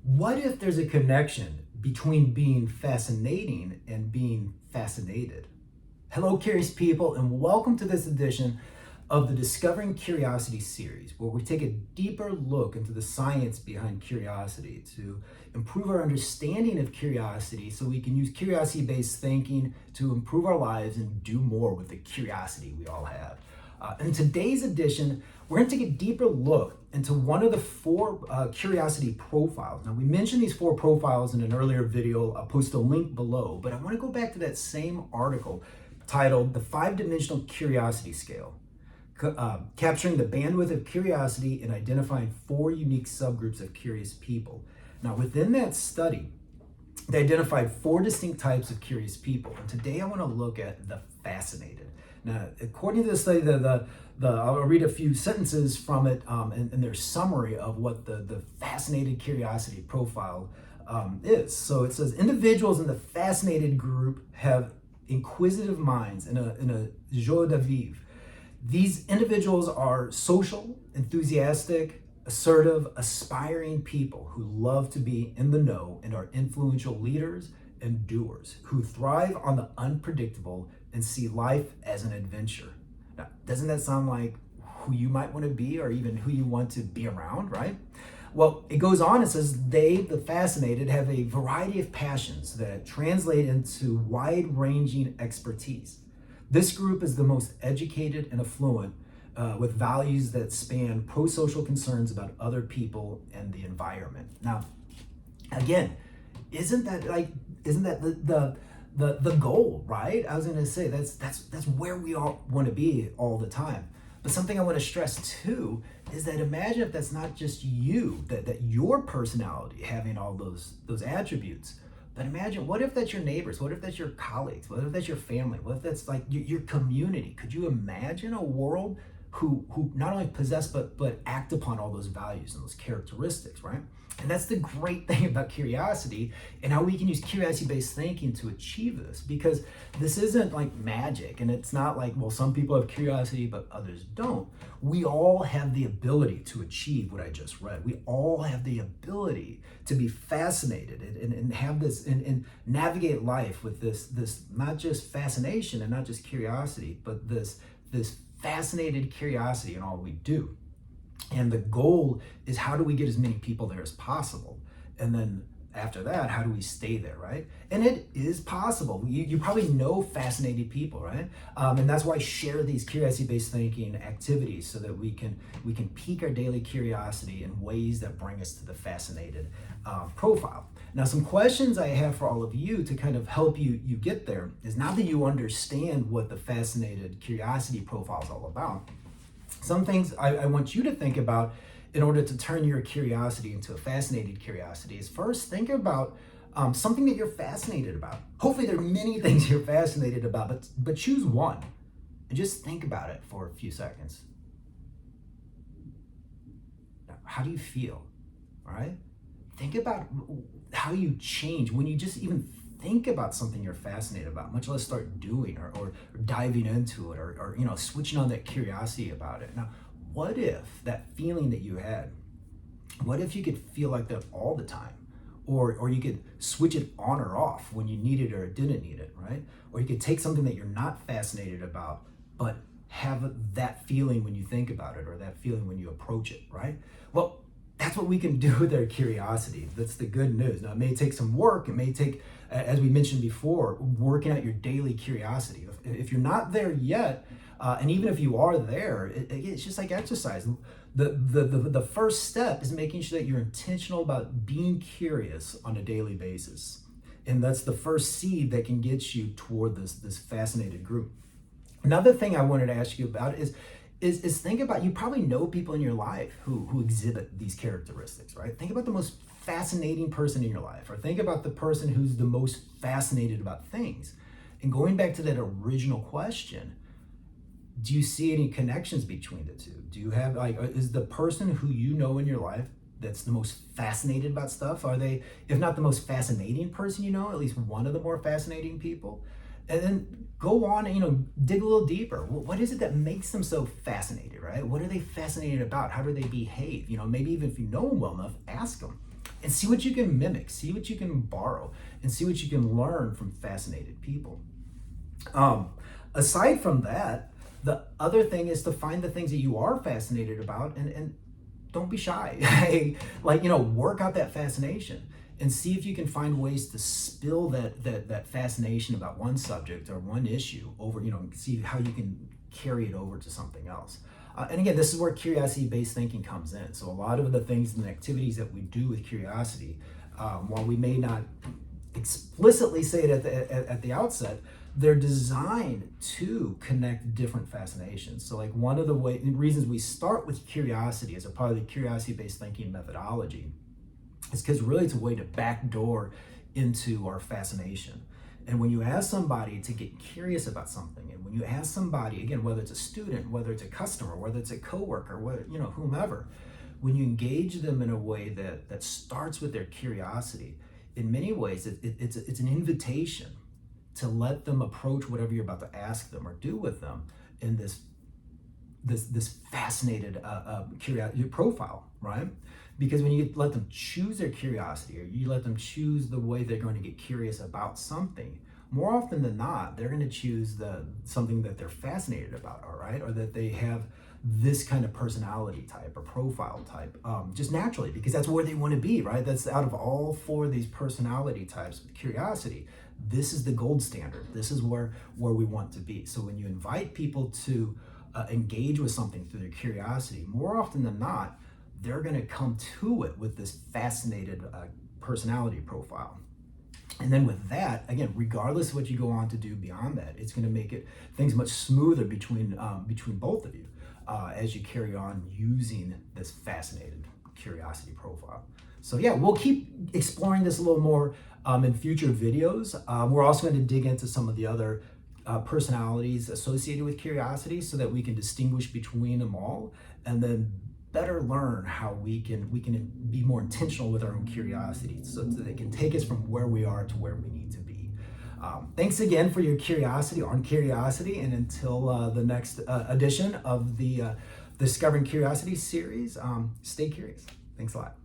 What if there's a connection between being fascinating and being fascinated? Hello, curious people, and welcome to this edition of the Discovering Curiosity series, where we take a deeper look into the science behind curiosity to improve our understanding of curiosity so we can use curiosity-based thinking to improve our lives and do more with the curiosity we all have. In today's edition, we're going to take a deeper look into one of the four curiosity profiles. Now, we mentioned these four profiles in an earlier video. I'll post a link below, but I want to go back to that same article titled The Five-Dimensional Curiosity Scale, capturing the bandwidth of curiosity and identifying four unique subgroups of curious people. Now, within that study, they identified four distinct types of curious people. And today I want to look at the fascinated. Now, according to the study, I'll read a few sentences from it and their summary of what the fascinated curiosity profile is. So it says, individuals in the fascinated group have inquisitive minds in a joie de vivre. These individuals are social, enthusiastic, assertive, aspiring people who love to be in the know and are influential leaders and doers who thrive on the unpredictable and see life as an adventure. Now, doesn't that sound like who you might want to be or even who you want to be around, right? Well, it goes on, it says they, the fascinated, have a variety of passions that translate into wide-ranging expertise. This group is the most educated and affluent, with values that span pro-social concerns about other people and the environment. Now, again, isn't that the goal, right? I was going to say that's where we all want to be all the time. But something I want to stress too is that imagine if that's not just you, that your personality having all those attributes. But imagine, what if that's your neighbors? What if that's your colleagues? What if that's your family? What if that's like your community? Could you imagine a world who not only possess but act upon all those values and those characteristics, right? And that's the great thing about curiosity and how we can use curiosity-based thinking to achieve this, because this isn't like magic, and it's not like, well, some people have curiosity but others don't. We all have the ability to achieve what I just read. We all have the ability to be fascinated and have this and navigate life with this not just fascination and not just curiosity, but this fascinated curiosity in all we do. And the goal is, how do we get as many people there as possible? And then after that, how do we stay there, right? And it is possible. You probably know fascinated people, right? And that's why I share these curiosity-based thinking activities so that we can pique our daily curiosity in ways that bring us to the fascinated profile. Now, some questions I have for all of you to kind of help you get there is, now that you understand what the fascinated curiosity profile is all about, some things I want you to think about in order to turn your curiosity into a fascinated curiosity is, first, think about something that you're fascinated about. Hopefully there are many things you're fascinated about, but choose one and just think about it for a few seconds. Now, how do you feel? All right? Think about how you change when you just even think about something you're fascinated about, much less start doing or diving into it or switching on that curiosity about it. Now, what if that feeling that you had, what if you could feel like that all the time? Or you could switch it on or off when you need it or didn't need it, right? Or you could take something that you're not fascinated about, but have that feeling when you think about it, or that feeling when you approach it, right? Well, that's what we can do with our curiosity. That's the good news. Now, it may take some work. It may take, as we mentioned before, working out your daily curiosity. If you're not there yet, and even if you are there, it's just like exercise. The first step is making sure that you're intentional about being curious on a daily basis. And that's the first seed that can get you toward this fascinated group. Another thing I wanted to ask you about is think about, you probably know people in your life who exhibit these characteristics, right? Think about the most fascinating person in your life, or think about the person who's the most fascinated about things. And going back to that original question, do you see any connections between the two? Do you have, is the person who you know in your life that's the most fascinated about stuff, are they, if not the most fascinating person you know, at least one of the more fascinating people? And then go on and, dig a little deeper. What is it that makes them so fascinated, right? What are they fascinated about? How do they behave? Maybe even if you know them well enough, ask them. and see what you can mimic, see what you can borrow, and see what you can learn from fascinated people. Aside from that, the other thing is to find the things that you are fascinated about, and don't be shy. Like, work out that fascination and see if you can find ways to spill that fascination about one subject or one issue over, see how you can carry it over to something else. And again, this is where curiosity-based thinking comes in. So a lot of the things and activities that we do with curiosity, while we may not explicitly say it at the outset, they're designed to connect different fascinations. So like one of the reasons we start with curiosity as a part of the curiosity-based thinking methodology is because really it's a way to backdoor into our fascination. And when you ask somebody to get curious about something, and when you ask somebody, again, whether it's a student, whether it's a customer, whether it's a coworker, whether, whomever, when you engage them in a way that starts with their curiosity, in many ways it's an invitation to let them approach whatever you're about to ask them or do with them in this fascinated curiosity profile, right? Because when you let them choose their curiosity, or you let them choose the way they're going to get curious about something, more often than not, they're going to choose something that they're fascinated about, all right? Or that they have this kind of personality type or profile type, just naturally, because that's where they want to be, right? That's out of all four of these personality types, curiosity, this is the gold standard. This is where we want to be. So when you invite people to engage with something through their curiosity, more often than not, they're going to come to it with this fascinated personality profile. And then with that, again, regardless of what you go on to do beyond that, it's going to make things much smoother between both of you as you carry on using this fascinated curiosity profile. So yeah, we'll keep exploring this a little more in future videos. We're also going to dig into some of the other personalities associated with curiosity so that we can distinguish between them all, and then better learn how we can be more intentional with our own curiosity so that they can take us from where we are to where we need to be. Thanks again for your curiosity on curiosity, and until the next edition of the Discovering Curiosity series, stay curious. Thanks a lot.